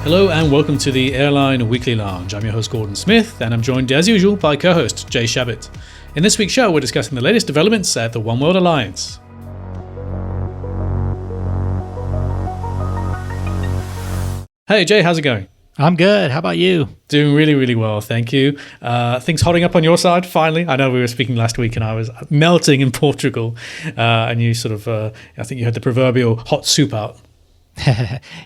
Hello and welcome to the Airline Weekly Lounge. I'm your host Gordon Smith and I'm joined as usual by co-host Jay Shabbat. In this week's show we're discussing the latest developments at the One World Alliance. Hey Jay, how's it going? I'm good. How about you? Doing really, really well, thank you. Things hotting up on your side, finally. I know we were speaking last week and I was melting in Portugal and you sort of, I think you had the proverbial hot soup out.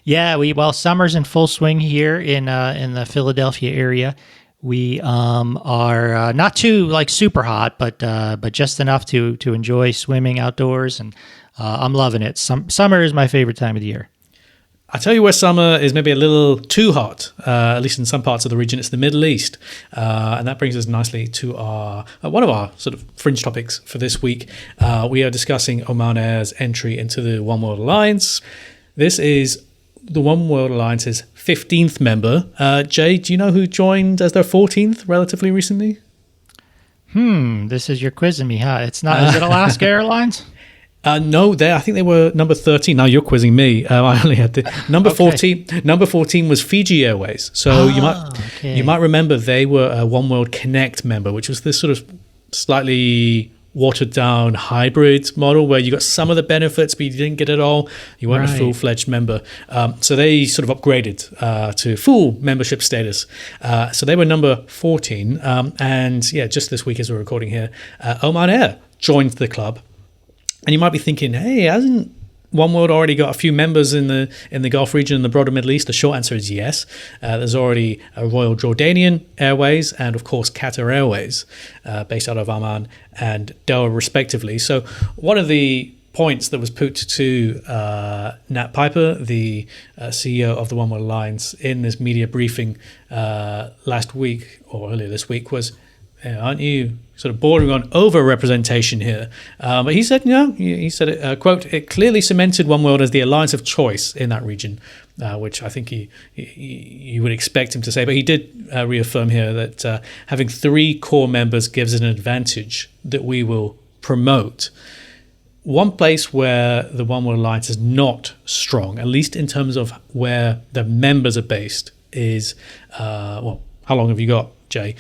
Yeah, summer's in full swing here in the Philadelphia area. We are not too super hot, but just enough to enjoy swimming outdoors, and I'm loving it. Summer is my favorite time of the year. I tell you where summer is maybe a little too hot, at least in some parts of the region. It's the Middle East, and that brings us nicely to our one of our sort of fringe topics for this week. We are discussing Oman Air's entry into the One World Alliance. This is the One World Alliance's 15th member. Jay, do you know who joined as their 14th relatively recently? This is your quizzing me, huh? It's not. Is it Alaska Airlines? No, I think they were number 13. Now you're quizzing me. I only had the number 14. Number 14 was Fiji Airways. So you might remember they were a One World Connect member, which was this sort of slightly watered down hybrid model where you got some of the benefits but you didn't get it all. You weren't a full-fledged member, so they sort of upgraded to full membership status, so they were number 14, and just this week as we're recording here, Oman Air joined the club. And you might be thinking, hey, hasn't One World already got a few members in the Gulf region and the broader Middle East? The short answer is yes. There's already a Royal Jordanian Airways and, of course, Qatar Airways, based out of Amman and Doha, respectively. So one of the points that was put to Nat Piper, the CEO of the One World Alliance, in this media briefing last week or earlier this week was, aren't you sort of bordering on over-representation here? But he said, he said, it, quote, it clearly cemented One World as the alliance of choice in that region, which I think you would expect him to say. But he did reaffirm here that having three core members gives an advantage that we will promote. One place where the One World Alliance is not strong, at least in terms of where the members are based, is, how long have you got, Jay?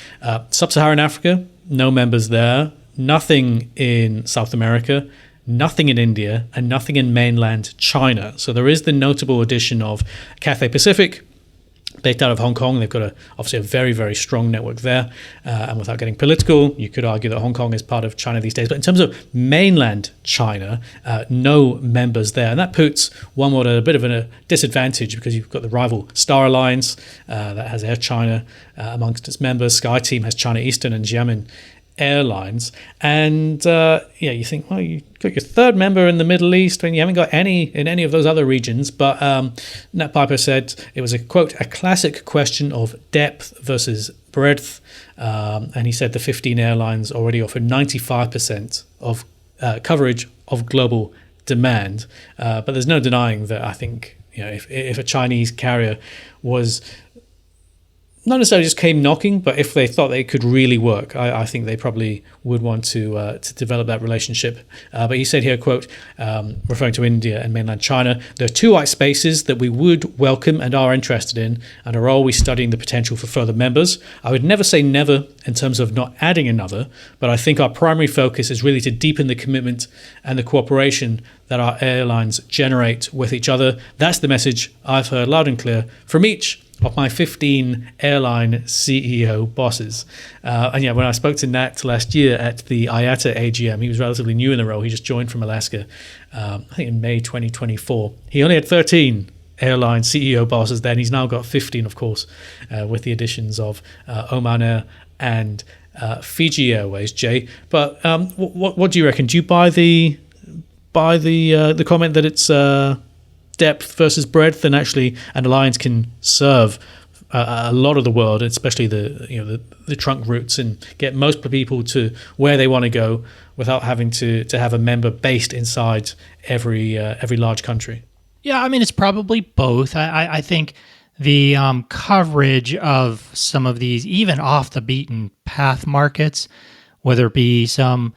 Sub-Saharan Africa, no members there, nothing in South America, nothing in India, and nothing in mainland China. So there is the notable addition of Cathay Pacific, based out of Hong Kong. They've got obviously a very, very strong network there. And without getting political, you could argue that Hong Kong is part of China these days. But in terms of mainland China, no members there. And that puts One World at a bit of a disadvantage because you've got the rival Star Alliance that has Air China amongst its members. SkyTeam has China Eastern and Xiamen Airlines. And you think, well, you got your third member in the Middle East and you haven't got any in any of those other regions. But Nat Piper said it was a, quote, a classic question of depth versus breadth. And he said the 15 airlines already offer 95% of coverage of global demand. But there's no denying that I think, if a Chinese carrier was not necessarily just came knocking, but if they thought they could really work, I think they probably would want to develop that relationship. But he said here, quote, referring to India and mainland China, there are two white spaces that we would welcome and are interested in and are always studying the potential for further members. I would never say never in terms of not adding another, but I think our primary focus is really to deepen the commitment and the cooperation that our airlines generate with each other. That's the message I've heard loud and clear from each of my 15 airline CEO bosses. And when I spoke to Nat last year at the IATA AGM, he was relatively new in the role. He just joined from Alaska, I think in May 2024. He only had 13 airline CEO bosses then. He's now got 15, of course, with the additions of Oman Air and Fiji Airways, Jay. But what do you reckon? Do you buy the comment that it's depth versus breadth, and actually an alliance can serve a lot of the world, especially the trunk routes, and get most people to where they want to go without having to have a member based inside every large country? Yeah, I mean, it's probably both. I think the coverage of some of these, even off the beaten path markets, whether it be some,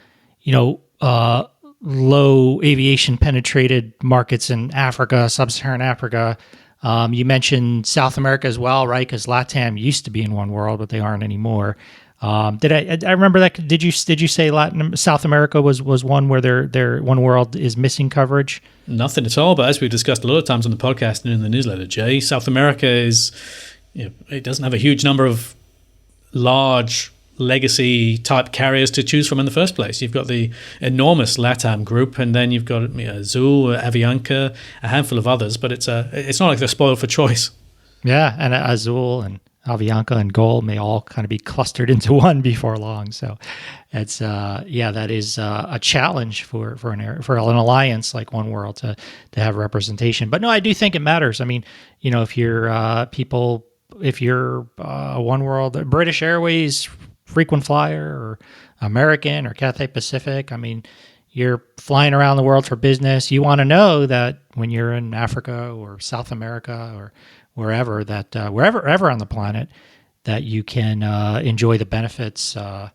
low aviation penetrated markets in Africa, Sub-Saharan Africa, You mentioned South America as well, right? Because LATAM used to be in One World, but they aren't anymore. I remember that? Did you say South America was one where their One World is missing coverage? Nothing at all. But as we've discussed a lot of times on the podcast and in the newsletter, Jay, South America is, it doesn't have a huge number of large legacy type carriers to choose from in the first place. You've got the enormous LATAM group, and then you've got Azul, Avianca, a handful of others. But it's not like they're spoiled for choice. Yeah, and Azul and Avianca and Gol may all kind of be clustered into one before long. So it's that is a challenge for an alliance like One World to have representation. But no, I do think it matters. I mean, if you're a One World, British Airways frequent flyer, or American or Cathay Pacific, I mean, you're flying around the world for business. You want to know that when you're in Africa or South America or wherever on the planet, that you can enjoy the benefits of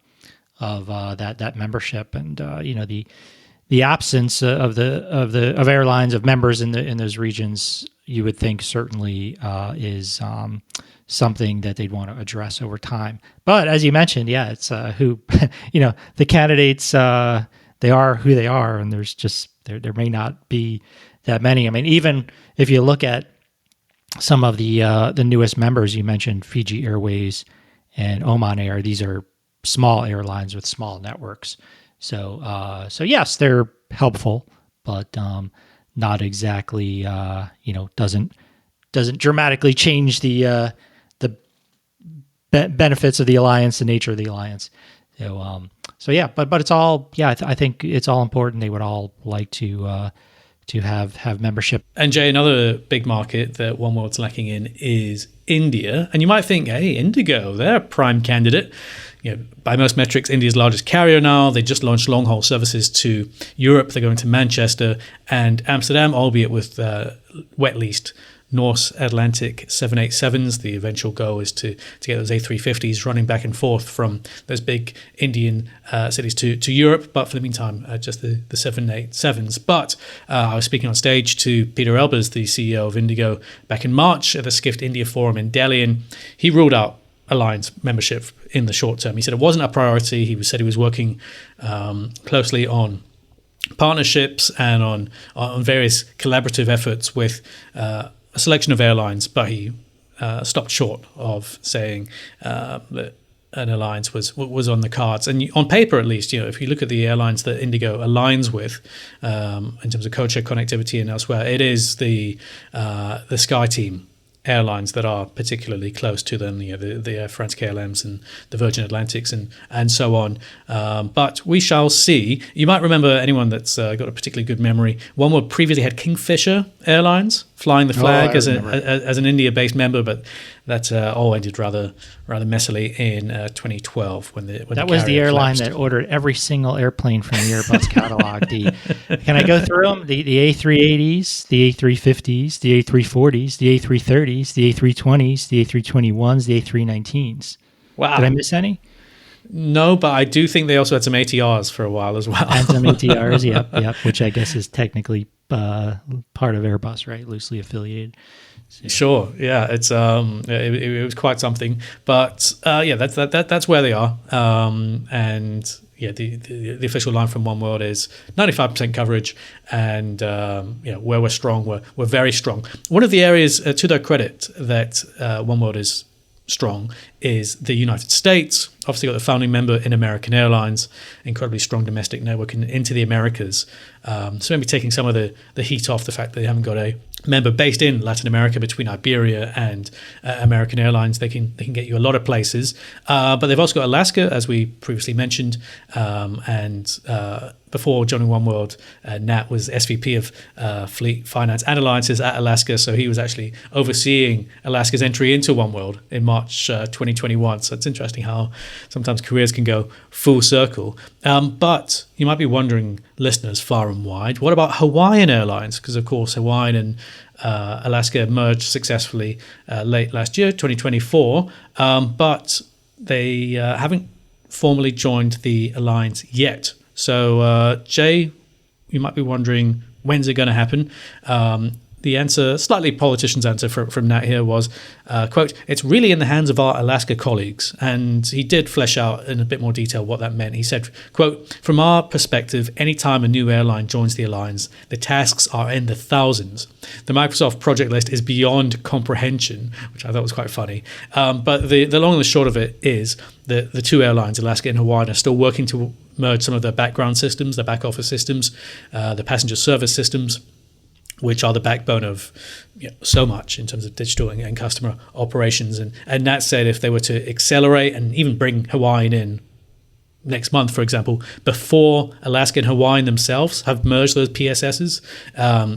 that membership, and the absence of airlines, of members in those regions, you would think certainly is something that they'd want to address over time. But as you mentioned, it's who the candidates, they are who they are, and there's just there may not be that many. I mean, even if you look at some of the newest members, you mentioned Fiji Airways and Oman Air. These are small airlines with small networks. So yes, they're helpful, but not exactly doesn't dramatically change the benefits of the alliance, the nature of the alliance. But it's all I think it's all important. They would all like to have membership. And Jay, another big market that One World's lacking in is India. And you might think, hey, Indigo, they're a prime candidate. By most metrics, India's largest carrier now. They just launched long-haul services to Europe. They're going to Manchester and Amsterdam, albeit with wet-leased Norse Atlantic 787s. The eventual goal is to get those A350s running back and forth from those big Indian cities to Europe. But for the meantime, just the 787s. But I was speaking on stage to Peter Elbers, the CEO of Indigo, back in March at the Skift India Forum in Delhi, and he ruled out Alliance membership in the short term. He said it wasn't a priority. He said he was working closely on partnerships and on various collaborative efforts with a selection of airlines, but he stopped short of saying that an alliance was on the cards. And on paper, at least, if you look at the airlines that Indigo aligns with in terms of codeshare connectivity and elsewhere, it is the SkyTeam airlines that are particularly close to them, the Air France KLMs and the Virgin Atlantics and so on. But we shall see. You might remember, anyone that's got a particularly good memory, One World previously had Kingfisher Airlines flying the flag as an India-based member, but that all ended rather messily in 2012 when that was the airline collapsed. that ordered every single airplane from the Airbus catalog. Can I go through them? The A380s, the A350s, the A340s, the A330s, the A320s, the A321s, the A319s. Wow! Did I miss any? No, but I do think they also had some ATRs for a while as well. And some ATRs, yep, which I guess is technically part of Airbus, right? Loosely affiliated. So. Sure, yeah, it's it was quite something, but that's where they are, and yeah, the official line from One World is 95% coverage, and where we're strong, we're very strong. One of the areas, to their credit, that One World is strong is the United States. Obviously got the founding member in American Airlines, incredibly strong domestic network into the Americas. So maybe taking some of the heat off the fact that they haven't got a member based in Latin America between Iberia and American Airlines. They can get you a lot of places. But they've also got Alaska, as we previously mentioned, and before joining One World, Nat was SVP of Fleet Finance and Alliances at Alaska, so he was actually overseeing Alaska's entry into One World in March 2021. So it's interesting how sometimes careers can go full circle. But you might be wondering, listeners far and wide, what about Hawaiian Airlines? Because, of course, Hawaiian and Alaska merged successfully late last year, 2024, but they haven't formally joined the alliance yet. So, Jay, you might be wondering, when's it going to happen? the answer, slightly politician's answer from Nat here was, quote, "It's really in the hands of our Alaska colleagues." And he did flesh out in a bit more detail what that meant. He said, quote, "From our perspective, anytime a new airline joins the alliance, the tasks are in the thousands. The Microsoft project list is beyond comprehension," which I thought was quite funny. But the long and the short of it is that the two airlines, Alaska and Hawaiian, are still working to merge some of their background systems, their back office systems, the passenger service systems, which are the backbone of so much in terms of digital and customer operations. And Nat said if they were to accelerate and even bring Hawaiian in next month, for example, before Alaska and Hawaiian themselves have merged those PSSs,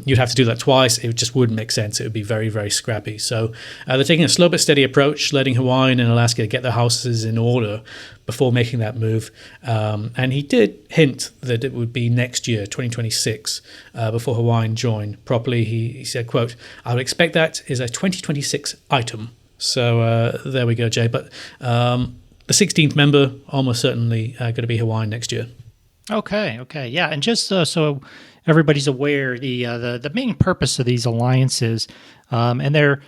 you'd have to do that twice. It just wouldn't make sense. It would be very, very scrappy. So they're taking a slow but steady approach, letting Hawaiian and Alaska get their houses in order before making that move. And he did hint that it would be next year, 2026, before Hawaiian joined properly. He said, quote, "I would expect that is a 2026 item." So there we go, Jay. But the 16th member, almost certainly going to be Hawaiian next year. Okay, yeah. And just so everybody's aware, the main purpose of these alliances, and they're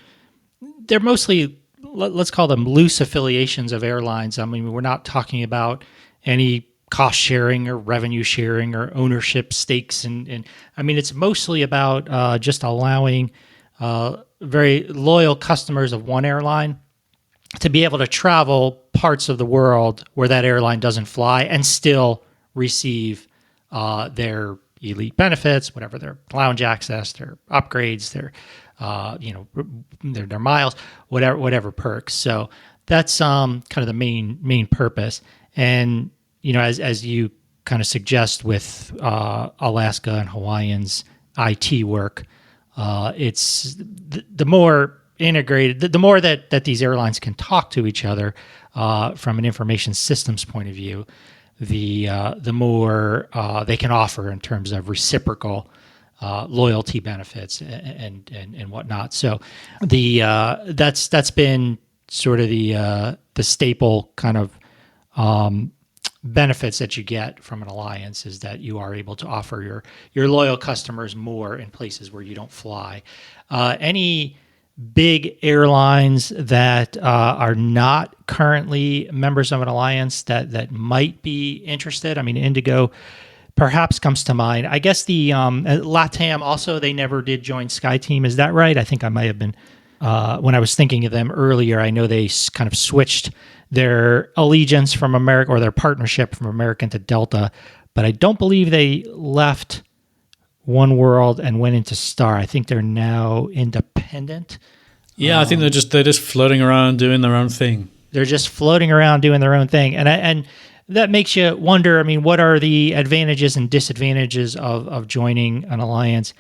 mostly, let's call them loose affiliations of airlines. I mean, we're not talking about any cost sharing or revenue sharing or ownership stakes. And I mean, it's mostly about just allowing very loyal customers of one airline to be able to travel parts of the world where that airline doesn't fly and still receive their elite benefits, whatever their lounge access, their upgrades, their their miles, whatever perks. So that's kind of the main purpose. And as you kind of suggest with Alaska and Hawaiian's IT work, it's the more integrated, the more that these airlines can talk to each other from an information systems point of view, the more they can offer in terms of reciprocal loyalty benefits and whatnot. So that's been sort of the staple kind of benefits that you get from an alliance, is that you are able to offer your loyal customers more in places where you don't fly. Any big airlines that are not currently members of an alliance that might be interested? I mean, Indigo perhaps comes to mind. I guess the LATAM also, they never did join SkyTeam. Is that right? I think I might have been, when I was thinking of them earlier, I know they kind of switched their allegiance from America, or their partnership from American to Delta, but I don't believe they left One World and went into Star. I think they're now independent. Yeah, I think they're just floating around doing their own thing. They're just floating around doing their own thing, and that makes you wonder. I mean, what are the advantages and disadvantages of joining an alliance?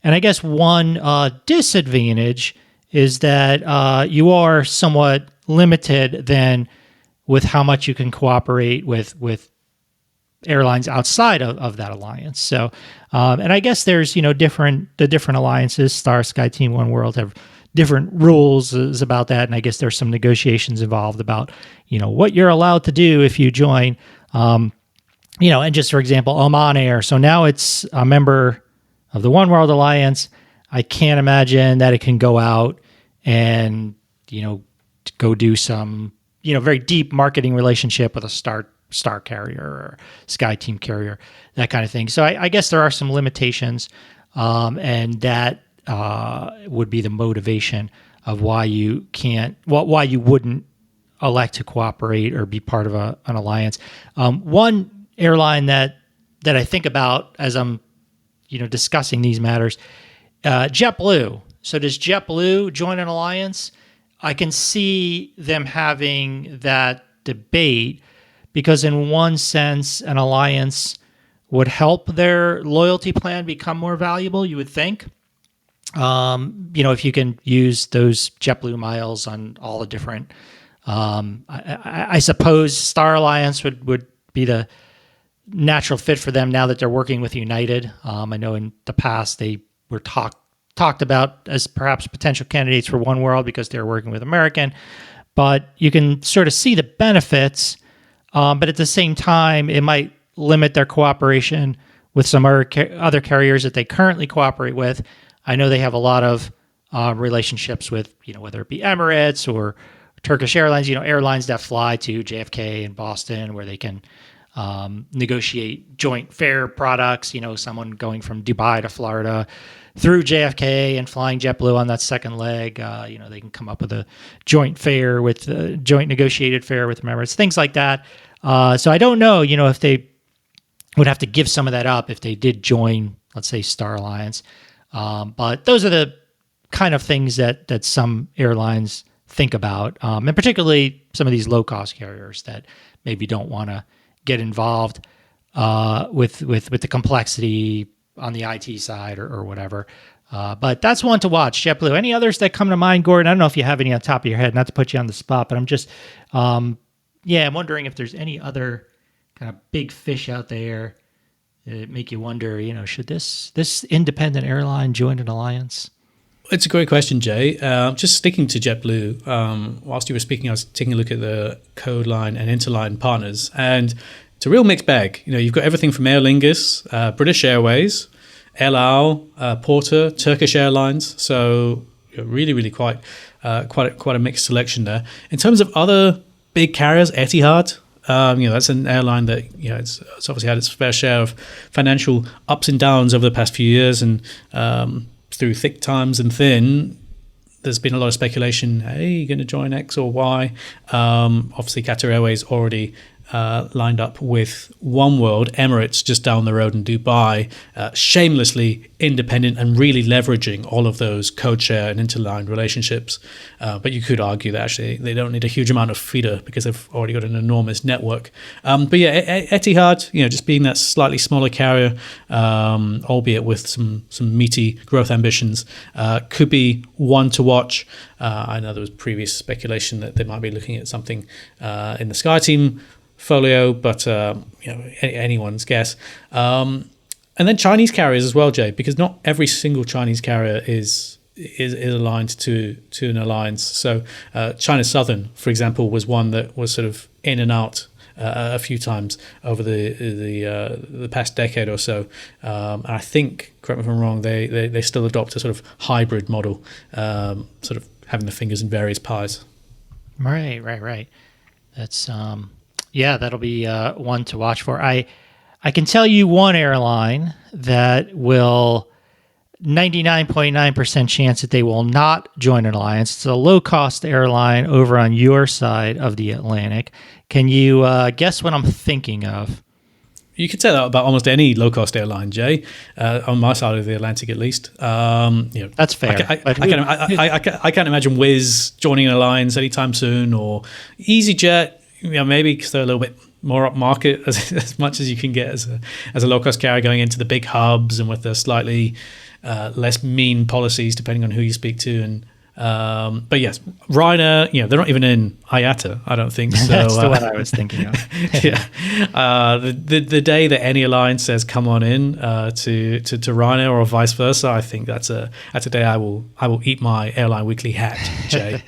And I guess one disadvantage is that you are somewhat limited then with how much you can cooperate with airlines outside of that alliance. So, and I guess there's the different alliances, Star, SkyTeam, One World, have different rules about that, and I guess there's some negotiations involved about what you're allowed to do if you join. And just for example, Oman Air. So now it's a member of the One World Alliance. I can't imagine that it can go out and go do some very deep marketing relationship with a Star carrier or SkyTeam carrier, that kind of thing. So I guess there are some limitations, and that would be the motivation of why you wouldn't elect to cooperate or be part of an alliance. One airline that I think about as I'm discussing these matters, JetBlue. So does JetBlue join an alliance? I can see them having that debate, because in one sense, an alliance would help their loyalty plan become more valuable, you would think. If you can use those JetBlue miles on all the different, I suppose Star Alliance would be the natural fit for them now that they're working with United. I know in the past they were talked about as perhaps potential candidates for One World because they're working with American, but you can sort of see the benefits, but at the same time, it might limit their cooperation with some other carriers that they currently cooperate with. I know they have a lot of relationships with, whether it be Emirates or Turkish Airlines, airlines that fly to JFK and Boston where they can negotiate joint fare products, someone going from Dubai to Florida through JFK and flying JetBlue on that second leg. They can come up with a joint fare with joint negotiated fare with Emirates, things like that. So I don't know, if they would have to give some of that up if they did join, let's say, Star Alliance. But those are the kind of things that some airlines think about, and particularly some of these low-cost carriers that maybe don't want to get involved with the complexity on the IT side or whatever. But that's one to watch, JetBlue. Any others that come to mind, Gordon? I don't know if you have any on top of your head, not to put you on the spot, but I'm just, I'm wondering if there's any other kind of big fish out there that make you wonder, should this independent airline join an alliance? It's a great question, Jay. Just sticking to JetBlue, whilst you were speaking, I was taking a look at the code line and interline partners, and it's a real mixed bag. You've got everything from Aer Lingus, British Airways, El Al, Porter, Turkish Airlines. So really, really quite a mixed selection there. In terms of other big carriers, Etihad. That's an airline that it's obviously had its fair share of financial ups and downs over the past few years, and through thick times and thin, there's been a lot of speculation. Hey, you're going to join X or Y? Obviously, Qatar Airways already lined up with Oneworld, Emirates just down the road in Dubai, shamelessly independent and really leveraging all of those code share and interline relationships. But you could argue that actually they don't need a huge amount of feeder because they've already got an enormous network. But yeah, Etihad, just being that slightly smaller carrier, albeit with some meaty growth ambitions, could be one to watch. I know there was previous speculation that they might be looking at something in the SkyTeam folio, but anyone's guess. And then Chinese carriers as well, Jay, because not every single Chinese carrier is aligned to an alliance. So China Southern, for example, was one that was sort of in and out a few times over the past decade or so. And I think, correct me if I'm wrong, they still adopt a sort of hybrid model, sort of having the fingers in various pies. Right. That's that'll be one to watch for. I can tell you one airline that will 99.9% chance that they will not join an alliance. It's a low-cost airline over on your side of the Atlantic. Can you guess what I'm thinking of? You could say that about almost any low-cost airline, Jay, on my side of the Atlantic at least. That's fair. I can't imagine Wizz joining an alliance anytime soon, or EasyJet, maybe because they're a little bit more upmarket as much as you can get as a low-cost carrier going into the big hubs and with the slightly less mean policies depending on who you speak to. And but yes, Ryanair, they're not even in IATA, I don't think. So that's the one I was thinking of. The day that any alliance says come on in to Ryanair or vice versa, I think that's a day I will eat my Airline Weekly hat, Jay.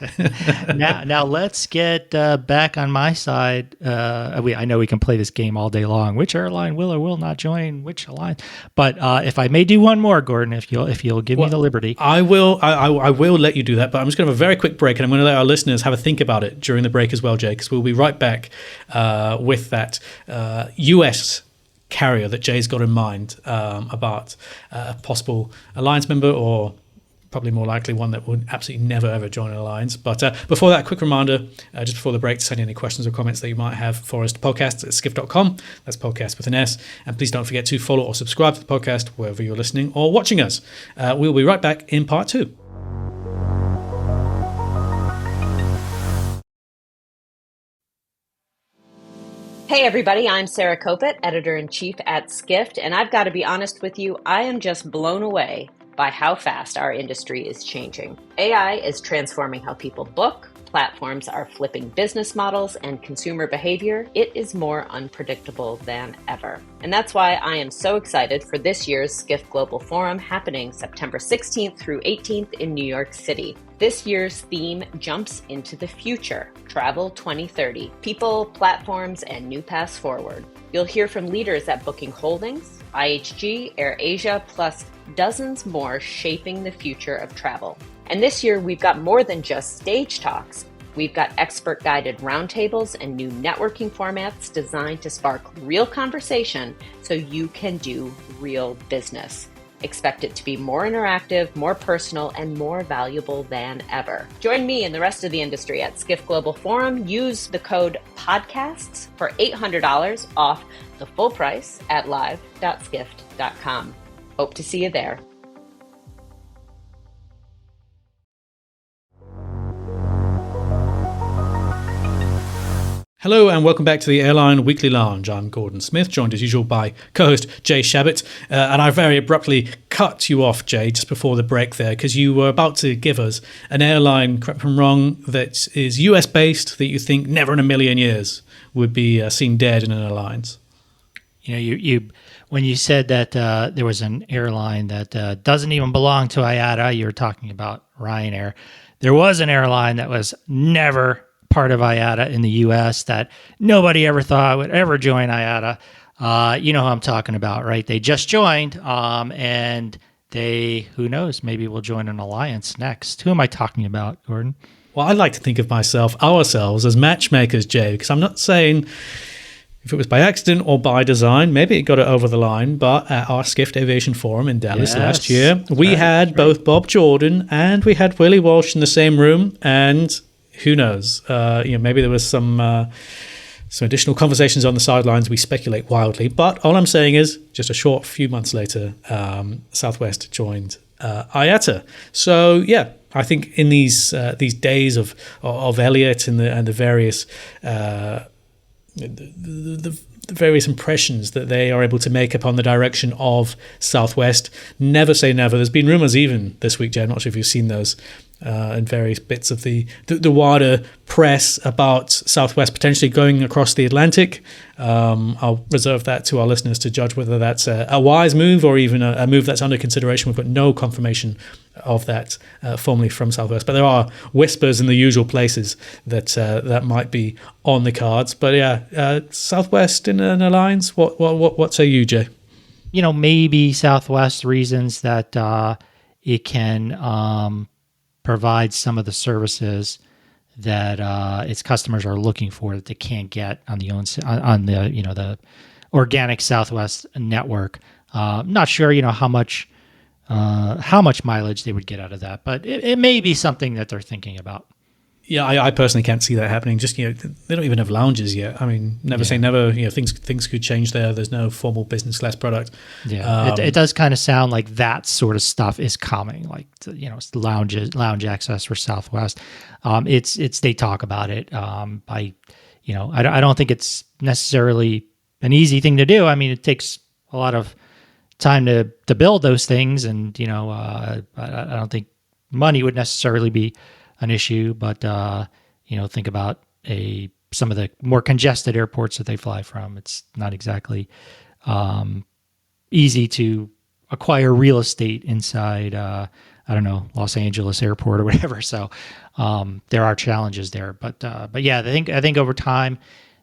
Now let's get back on my side. I know we can play this game all day long. Which airline will or will not join which alliance? But if I may do one more, Gordon, if you'll give me the liberty, I will let you do that. But I'm just going to have a very quick break, and I'm going to let our listeners have a think about it during the break as well, Jay, because we'll be right back with that US carrier that Jay's got in mind about a possible alliance member, or probably more likely one that would absolutely never ever join an alliance. But before that, quick reminder, just before the break, to send any questions or comments that you might have for us to podcast at skift.com. That's podcast with an S. And please don't forget to follow or subscribe to the podcast wherever you're listening or watching us. We'll be right back in part 2. Hey everybody, I'm Sarah Kopit, Editor-in-Chief at Skift, and I've got to be honest with you, I am just blown away by how fast our industry is changing. AI is transforming how people book, platforms are flipping business models and consumer behavior. It is more unpredictable than ever. And that's why I am so excited for this year's Skift Global Forum happening September 16th through 18th in New York City. This year's theme jumps into the future, Travel 2030, people, platforms, and new paths forward. You'll hear from leaders at Booking Holdings, IHG, AirAsia, plus dozens more shaping the future of travel. And this year, we've got more than just stage talks. We've got expert-guided roundtables and new networking formats designed to spark real conversation so you can do real business. Expect it to be more interactive, more personal, and more valuable than ever. Join me and the rest of the industry at Skift Global Forum. Use the code PODCASTS for $800 off the full price at live.skift.com. Hope to see you there. Hello and welcome back to the Airline Weekly Lounge. I'm Gordon Smith, joined as usual by co-host Jay Shabbat. And I very abruptly cut you off, Jay, just before the break there, because you were about to give us an airline, correct me if I'm wrong, that is US-based, that you think never in a million years would be seen dead in an alliance. You know, you when you said that there was an airline that doesn't even belong to IATA, you were talking about Hawaiian Air. There was an airline that was never part of IATA in the U.S. that nobody ever thought would ever join IATA. You know who I'm talking about, right? They just joined, and they, who knows, maybe will join an alliance next. Who am I talking about, Gordon? Well, I like to think of ourselves as matchmakers, Jay, because I'm not saying if it was by accident or by design, maybe it got it over the line, but at our Skift Aviation Forum in Dallas last year, we had both Bob Jordan and we had Willie Walsh in the same room, and who knows? Maybe there was some additional conversations on the sidelines. We speculate wildly, but all I'm saying is, just a short few months later, Southwest joined IATA. So yeah, I think in these days of Elliott and the various the various impressions that they are able to make upon the direction of Southwest, never say never. There's been rumors even this week, Jay, I'm not sure if you've seen those, in various bits of the wider press about Southwest potentially going across the Atlantic. I'll reserve that to our listeners to judge whether that's a wise move or even a move that's under consideration. We've got no confirmation of that formally from Southwest, but there are whispers in the usual places that that might be on the cards. But yeah, Southwest in an alliance. What say you, Jay? You know, maybe Southwest reasons that it can provide some of the services that its customers are looking for that they can't get on the the organic Southwest network. Not sure, how much mileage they would get out of that, but it may be something that they're thinking about. Yeah, I personally can't see that happening. Just, they don't even have lounges yet. I mean, never say never. Things could change there. There's no formal business class product. Yeah, it does kind of sound like that sort of stuff is coming. Like, lounge access for Southwest. They talk about it. I don't think it's necessarily an easy thing to do. I mean, it takes a lot of time to build those things, and I don't think money would necessarily be an issue, but think about some of the more congested airports that they fly from. It's not exactly easy to acquire real estate inside Los Angeles airport or whatever. So there are challenges there, but yeah, I think over time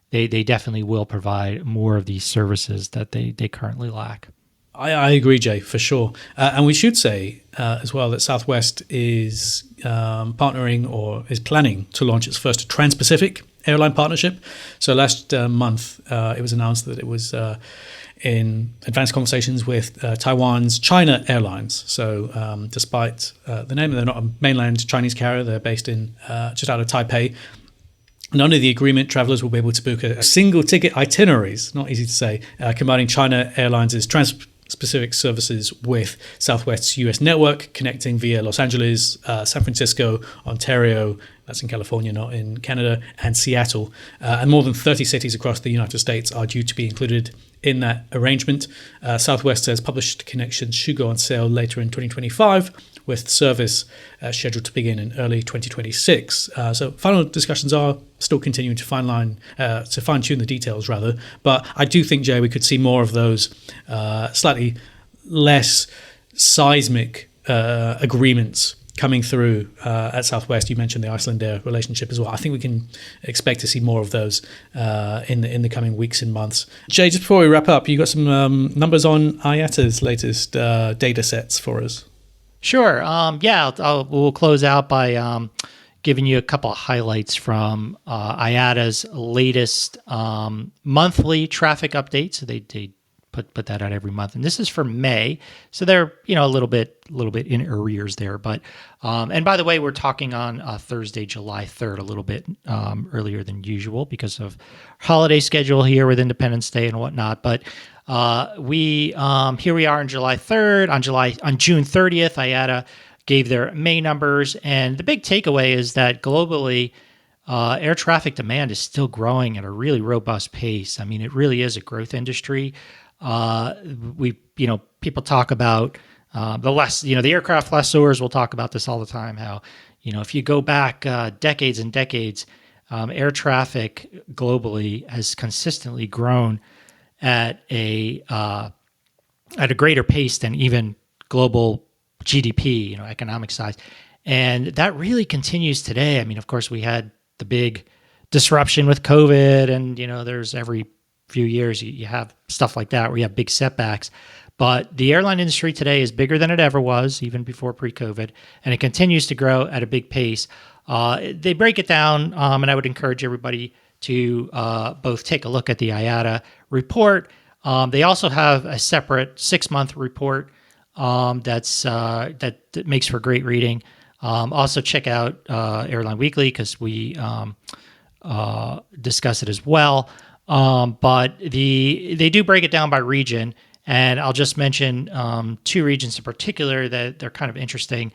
they definitely will provide more of these services that they currently lack. I agree, Jay, for sure. And we should say as well that Southwest is partnering or is planning to launch its first Trans-Pacific airline partnership. So last month, it was announced that it was in advanced conversations with Taiwan's China Airlines. So despite the name, they're not a mainland Chinese carrier. They're based in just out of Taipei. And under the agreement, travelers will be able to book a single ticket itineraries, not easy to say, combining China Airlines' Trans-Pacific services with Southwest's US network, connecting via Los Angeles, San Francisco, Ontario, that's in California, not in Canada, and Seattle. And more than 30 cities across the United States are due to be included in that arrangement. Southwest says published connections should go on sale later in 2025, with service scheduled to begin in early 2026. So final discussions are still continuing to fine-tune the details, rather. But I do think, Jay, we could see more of those slightly less seismic agreements coming through at Southwest. You mentioned the Iceland Air relationship as well. I think we can expect to see more of those in the coming weeks and months. Jay, just before we wrap up, you got some numbers on IATA's latest data sets for us? Sure. We'll close out by giving you a couple of highlights from IATA's latest monthly traffic updates. So they put that out every month, and this is for May, so they're a little bit in arrears there. But and by the way, we're talking on Thursday, July 3rd, a little bit earlier than usual because of holiday schedule here with Independence Day and whatnot. But we here we are on July 3rd. On June 30th, IATA gave their May numbers, and the big takeaway is that globally, air traffic demand is still growing at a really robust pace. I mean, it really is a growth industry. People talk about the aircraft lessors will talk about this all the time. How, if you go back decades and decades, air traffic globally has consistently grown at a greater pace than even global GDP, economic size, and that really continues today. I mean, of course, we had the big disruption with COVID, and there's every few years you have stuff like that where you have big setbacks. But the airline industry today is bigger than it ever was, even before pre-COVID, and it continues to grow at a big pace. They break it down, and I would encourage everybody to both take a look at the IATA report. They also have a separate 6-month report that makes for great reading. Also check out Airline Weekly because we discuss it as well. But they do break it down by region, and I'll just mention 2 regions in particular that they're kind of interesting.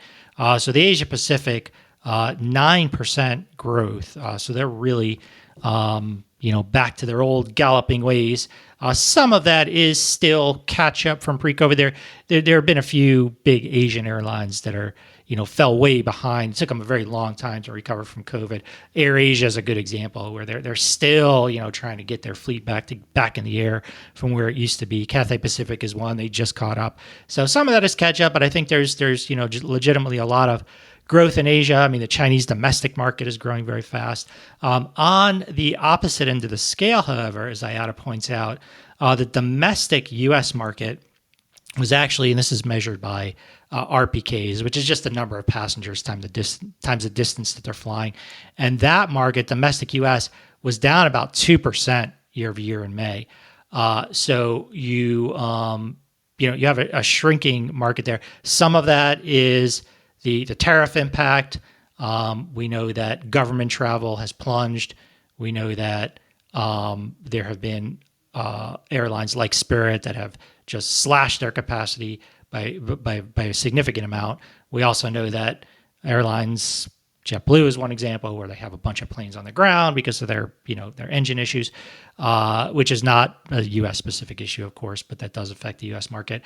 So the Asia Pacific, 9% growth. So they're really back to their old galloping ways. Some of that is still catch up from pre-COVID. There have been a few big Asian airlines that are fell way behind. It took them a very long time to recover from COVID. AirAsia is a good example where they're still trying to get their fleet back in the air from where it used to be. Cathay Pacific is one. They just caught up. So some of that is catch up, but I think there's legitimately a lot of growth in Asia. I mean, the Chinese domestic market is growing very fast. On the opposite end of the scale, however, as IATA points out, the domestic U.S. market was actually, and this is measured by RPKs, which is just the number of passengers times the distance that they're flying. And that market, domestic U.S., was down about 2% year over year in May. So you have a shrinking market there. Some of that is the tariff impact. We know that government travel has plunged. We know that there have been airlines like Spirit that have just slashed their capacity by a significant amount. We also know that airlines, JetBlue is one example where they have a bunch of planes on the ground because of their engine issues, which is not a U.S. specific issue, of course, but that does affect the U.S. market.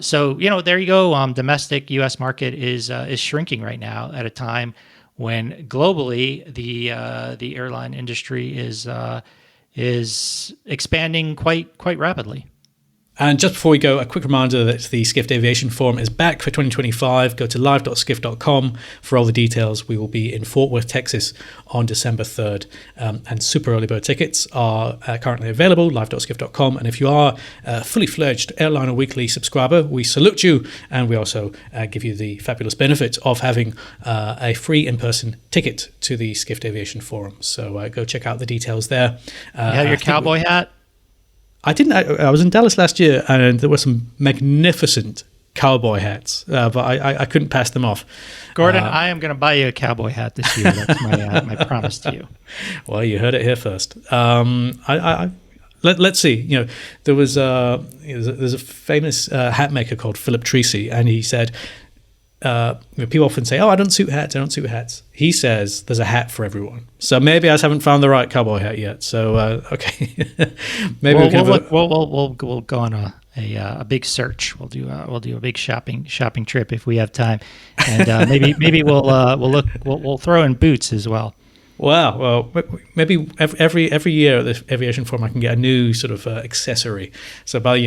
So there you go. Domestic U.S. market is shrinking right now at a time when globally the airline industry is expanding quite rapidly. And just before we go, a quick reminder that the Skift Aviation Forum is back for 2025. Go to live.skift.com for all the details. We will be in Fort Worth, Texas on December 3rd. And super early bird tickets are currently available, live.skift.com. And if you are a fully fledged Airline Weekly subscriber, we salute you. And we also give you the fabulous benefit of having a free in-person ticket to the Skift Aviation Forum. So go check out the details there. You have your cowboy hat? I didn't. I was in Dallas last year, and there were some magnificent cowboy hats, but I couldn't pass them off. Gordon, I am going to buy you a cowboy hat this year. That's my promise to you. Well, you heard it here first. Let's see. There's a famous hat maker called Philip Treacy, and he said, people often say, "Oh, I don't suit hats." He says there's a hat for everyone. So maybe I just haven't found the right cowboy hat yet. So okay, maybe we'll go on a big search. We'll do a big shopping trip if we have time, and maybe we'll throw in boots as well. Wow. Well, maybe every year at the Aviation Forum I can get a new sort of accessory. So by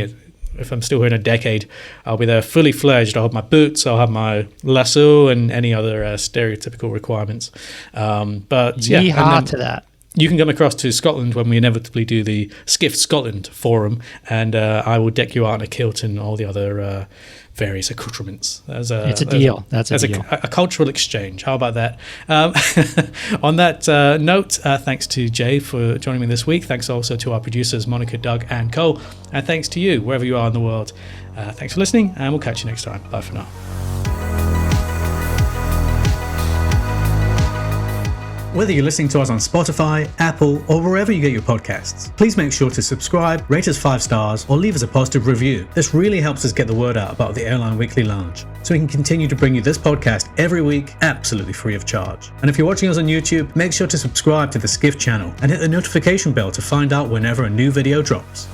if I'm still here in a decade, I'll be there fully fledged. I'll have my boots, I'll have my lasso, and any other stereotypical requirements. But yeah, yeehaw to that. You can come across to Scotland when we inevitably do the Skift Scotland forum, and I will deck you out in a kilt and all the other various accoutrements. It's a deal. That's a deal. A cultural exchange. How about that? On that note, thanks to Jay for joining me this week. Thanks also to our producers, Monica, Doug, and Cole. And thanks to you, wherever you are in the world. Thanks for listening, and we'll catch you next time. Bye for now. Whether you're listening to us on Spotify, Apple, or wherever you get your podcasts, please make sure to subscribe, rate us 5 stars, or leave us a positive review. This really helps us get the word out about the Airline Weekly Lounge, so we can continue to bring you this podcast every week, absolutely free of charge. And if you're watching us on YouTube, make sure to subscribe to the Skift channel and hit the notification bell to find out whenever a new video drops.